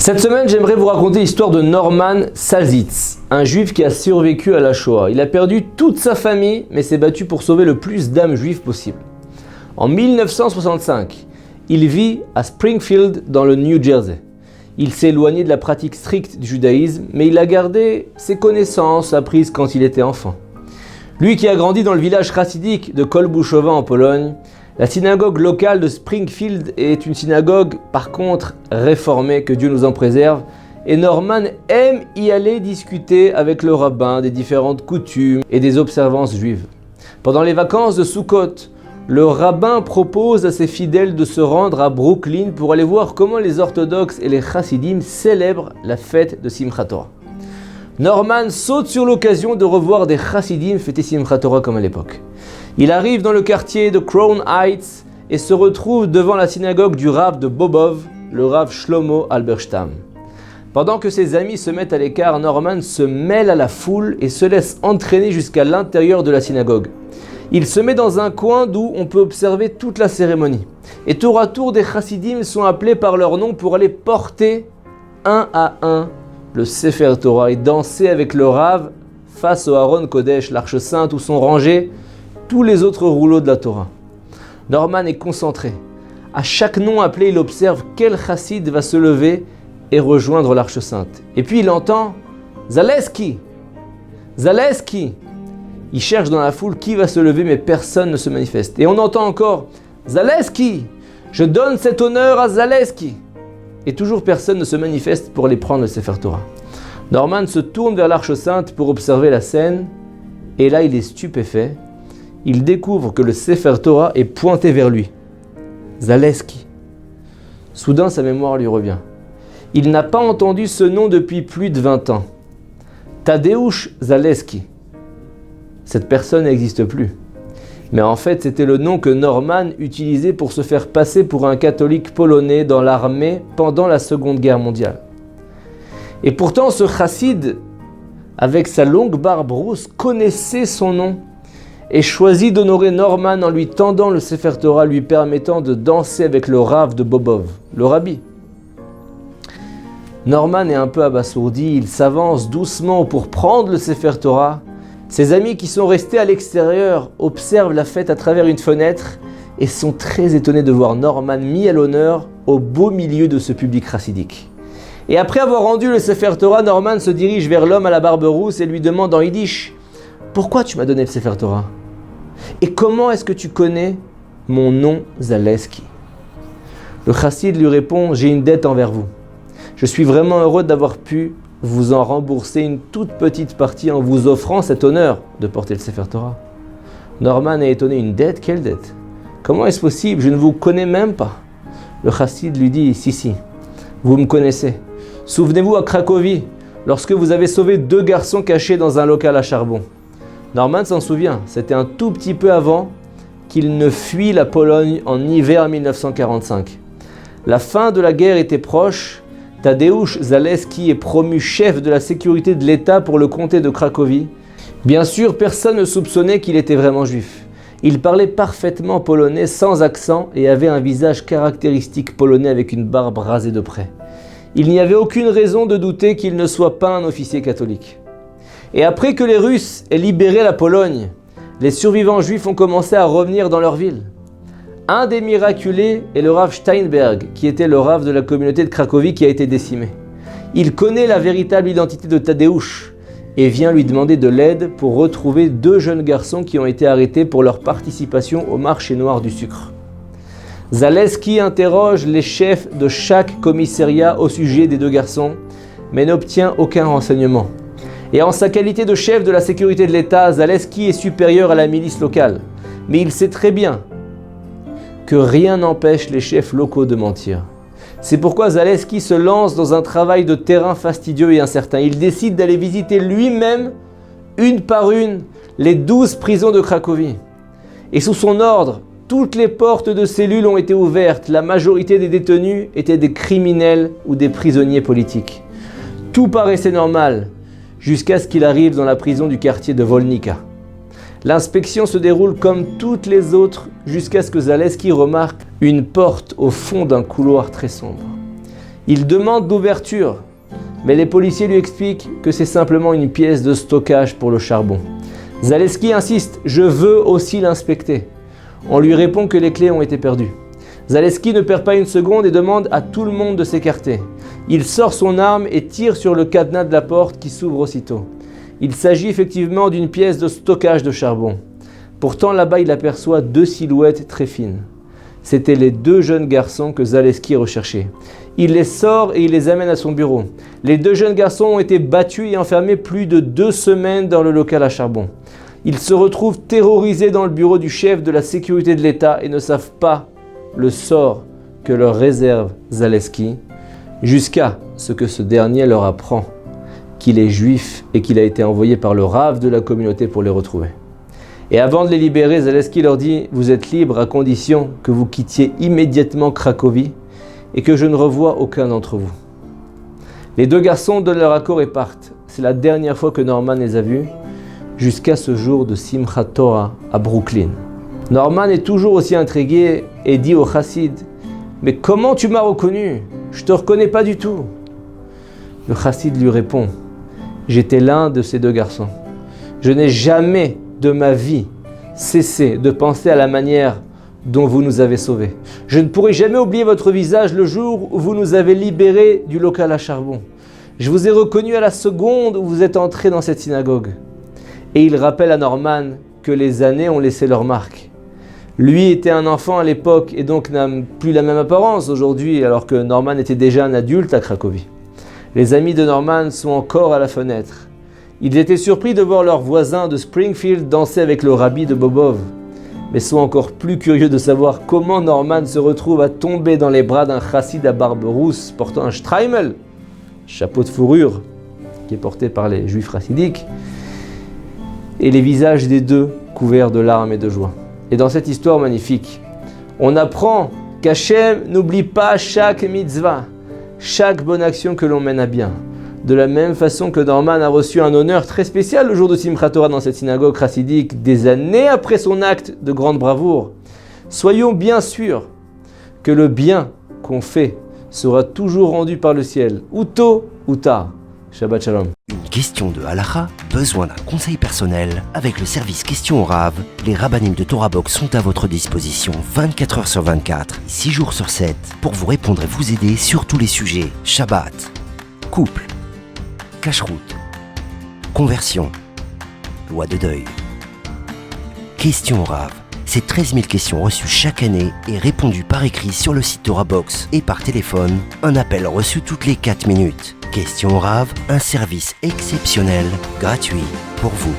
Cette semaine, j'aimerais vous raconter l'histoire de Norman Salzitz, un juif qui a survécu à la Shoah. Il a perdu toute sa famille, mais s'est battu pour sauver le plus d'âmes juives possible. En 1965, il vit à Springfield, dans le New Jersey. Il s'est éloigné de la pratique stricte du judaïsme, mais il a gardé ses connaissances apprises quand il était enfant. Lui qui a grandi dans le village chassidique de Kolbuszowa en Pologne, la synagogue locale de Springfield est une synagogue, par contre, réformée, que Dieu nous en préserve, et Norman aime y aller discuter avec le rabbin des différentes coutumes et des observances juives. Pendant les vacances de Sukkot, le rabbin propose à ses fidèles de se rendre à Brooklyn pour aller voir comment les orthodoxes et les chassidim célèbrent la fête de Simchat Torah. Norman saute sur l'occasion de revoir des chassidim fêter Simchat Torah comme à l'époque. Il arrive dans le quartier de Crown Heights et se retrouve devant la synagogue du Rav de Bobov, le Rav Shlomo Alberstam. Pendant que ses amis se mettent à l'écart, Norman se mêle à la foule et se laisse entraîner jusqu'à l'intérieur de la synagogue. Il se met dans un coin d'où on peut observer toute la cérémonie. Et tour à tour, des chassidim sont appelés par leur nom pour aller porter un à un le Sefer Torah et danser avec le Rav face au Aron Kodesh, l'arche sainte, où sont rangés tous les autres rouleaux de la Torah. Norman est concentré. À chaque nom appelé, il observe quel chassid va se lever et rejoindre l'arche sainte. Et puis il entend « Zaleski ! Zaleski !» Il cherche dans la foule qui va se lever, mais personne ne se manifeste. Et on entend encore « Zaleski ! Je donne cet honneur à Zaleski !» Et toujours personne ne se manifeste pour aller prendre le Sefer Torah. Norman se tourne vers l'arche sainte pour observer la scène, et là il est stupéfait. Il découvre que le Sefer Torah est pointé vers lui. Zaleski. Soudain, sa mémoire lui revient. Il n'a pas entendu ce nom depuis plus de 20 ans. Tadeusz Zaleski. Cette personne n'existe plus. Mais en fait, c'était le nom que Norman utilisait pour se faire passer pour un catholique polonais dans l'armée pendant la Seconde Guerre mondiale. Et pourtant, ce chassid, avec sa longue barbe rousse, connaissait son nom et choisit d'honorer Norman en lui tendant le Sefer Torah, lui permettant de danser avec le Rav de Bobov, le rabbi. Norman est un peu abasourdi, il s'avance doucement pour prendre le Sefer Torah. Ses amis qui sont restés à l'extérieur observent la fête à travers une fenêtre et sont très étonnés de voir Norman mis à l'honneur au beau milieu de ce public chassidique. Et après avoir rendu le Sefer Torah, Norman se dirige vers l'homme à la barbe rousse et lui demande en yiddish « Pourquoi tu m'as donné le Sefer Torah ? Et comment est-ce que tu connais mon nom Zaleski ?» Le chassid lui répond « J'ai une dette envers vous. Je suis vraiment heureux d'avoir pu vous en rembourser une toute petite partie en vous offrant cet honneur de porter le Sefer Torah. » Norman est étonné. « Une dette ? Quelle dette ? Comment est-ce possible ? Je ne vous connais même pas. » Le chassid lui dit « Si, vous me connaissez. Souvenez-vous à Cracovie, lorsque vous avez sauvé 2 garçons cachés dans un local à charbon. » Norman s'en souvient, c'était un tout petit peu avant qu'il ne fuit la Pologne en hiver 1945. La fin de la guerre était proche. Tadeusz Zaleski est promu chef de la sécurité de l'État pour le comté de Cracovie. Bien sûr, personne ne soupçonnait qu'il était vraiment juif. Il parlait parfaitement polonais sans accent et avait un visage caractéristique polonais avec une barbe rasée de près. Il n'y avait aucune raison de douter qu'il ne soit pas un officier catholique. Et après que les Russes aient libéré la Pologne, les survivants juifs ont commencé à revenir dans leur ville. Un des miraculés est le Rav Steinberg, qui était le Rav de la communauté de Cracovie qui a été décimé. Il connaît la véritable identité de Tadeusz et vient lui demander de l'aide pour retrouver 2 jeunes garçons qui ont été arrêtés pour leur participation au marché noir du sucre. Zaleski interroge les chefs de chaque commissariat au sujet des 2 garçons, mais n'obtient aucun renseignement. Et en sa qualité de chef de la sécurité de l'État, Zaleski est supérieur à la milice locale. Mais il sait très bien que rien n'empêche les chefs locaux de mentir. C'est pourquoi Zaleski se lance dans un travail de terrain fastidieux et incertain. Il décide d'aller visiter lui-même, une par une, les 12 prisons de Cracovie. Et sous son ordre, toutes les portes de cellules ont été ouvertes. La majorité des détenus étaient des criminels ou des prisonniers politiques. Tout paraissait normal, jusqu'à ce qu'il arrive dans la prison du quartier de Volnica. L'inspection se déroule comme toutes les autres jusqu'à ce que Zaleski remarque une porte au fond d'un couloir très sombre. Il demande l'ouverture, mais les policiers lui expliquent que c'est simplement une pièce de stockage pour le charbon. Zaleski insiste « Je veux aussi l'inspecter ». On lui répond que les clés ont été perdues. Zaleski ne perd pas une seconde et demande à tout le monde de s'écarter. Il sort son arme et tire sur le cadenas de la porte qui s'ouvre aussitôt. Il s'agit effectivement d'une pièce de stockage de charbon. Pourtant là-bas il aperçoit deux silhouettes très fines. C'étaient les deux jeunes garçons que Zaleski recherchait. Il les sort et il les amène à son bureau. Les deux jeunes garçons ont été battus et enfermés plus de 2 semaines dans le local à charbon. Ils se retrouvent terrorisés dans le bureau du chef de la sécurité de l'État et ne savent pas le sort que leur réserve Zaleski, jusqu'à ce que ce dernier leur apprend qu'il est juif et qu'il a été envoyé par le Rav de la communauté pour les retrouver. Et avant de les libérer, Zaleski leur dit « Vous êtes libres à condition que vous quittiez immédiatement Cracovie et que je ne revoie aucun d'entre vous. » Les deux garçons donnent leur accord et partent. C'est la dernière fois que Norman les a vus, jusqu'à ce jour de Simchat Torah à Brooklyn. Norman est toujours aussi intrigué et dit au chassid « Mais comment tu m'as reconnu? Je ne te reconnais pas du tout. » Le chassid lui répond « J'étais l'un de ces deux garçons. Je n'ai jamais de ma vie cessé de penser à la manière dont vous nous avez sauvés. Je ne pourrai jamais oublier votre visage le jour où vous nous avez libérés du local à charbon. Je vous ai reconnu à la seconde où vous êtes entrés dans cette synagogue. » Et il rappelle à Norman que les années ont laissé leur marque. Lui était un enfant à l'époque et donc n'a plus la même apparence aujourd'hui, alors que Norman était déjà un adulte à Cracovie. Les amis de Norman sont encore à la fenêtre. Ils étaient surpris de voir leurs voisins de Springfield danser avec le rabbi de Bobov, mais sont encore plus curieux de savoir comment Norman se retrouve à tomber dans les bras d'un chassid à barbe rousse portant un shtreimel, chapeau de fourrure qui est porté par les juifs chassidiques, et les visages des deux couverts de larmes et de joie. Et dans cette histoire magnifique, on apprend qu'Hachem n'oublie pas chaque mitzvah, chaque bonne action que l'on mène à bien. De la même façon que Norman a reçu un honneur très spécial le jour de Simchat Torah dans cette synagogue chassidique, des années après son acte de grande bravoure, soyons bien sûrs que le bien qu'on fait sera toujours rendu par le ciel, ou tôt ou tard. Shabbat Shalom. Une question de halakha, besoin d'un conseil personnel? Avec le service Question au Rav, les rabbinim de Torah Box sont à votre disposition 24 heures sur 24, 6 jours sur 7, pour vous répondre et vous aider sur tous les sujets. Shabbat, couple, cacheroute, conversion, loi de deuil. Question au Rav, c'est 13 000 questions reçues chaque année et répondues par écrit sur le site Torah Box et par téléphone, un appel reçu toutes les 4 minutes. Question au Rav, un service exceptionnel, gratuit pour vous.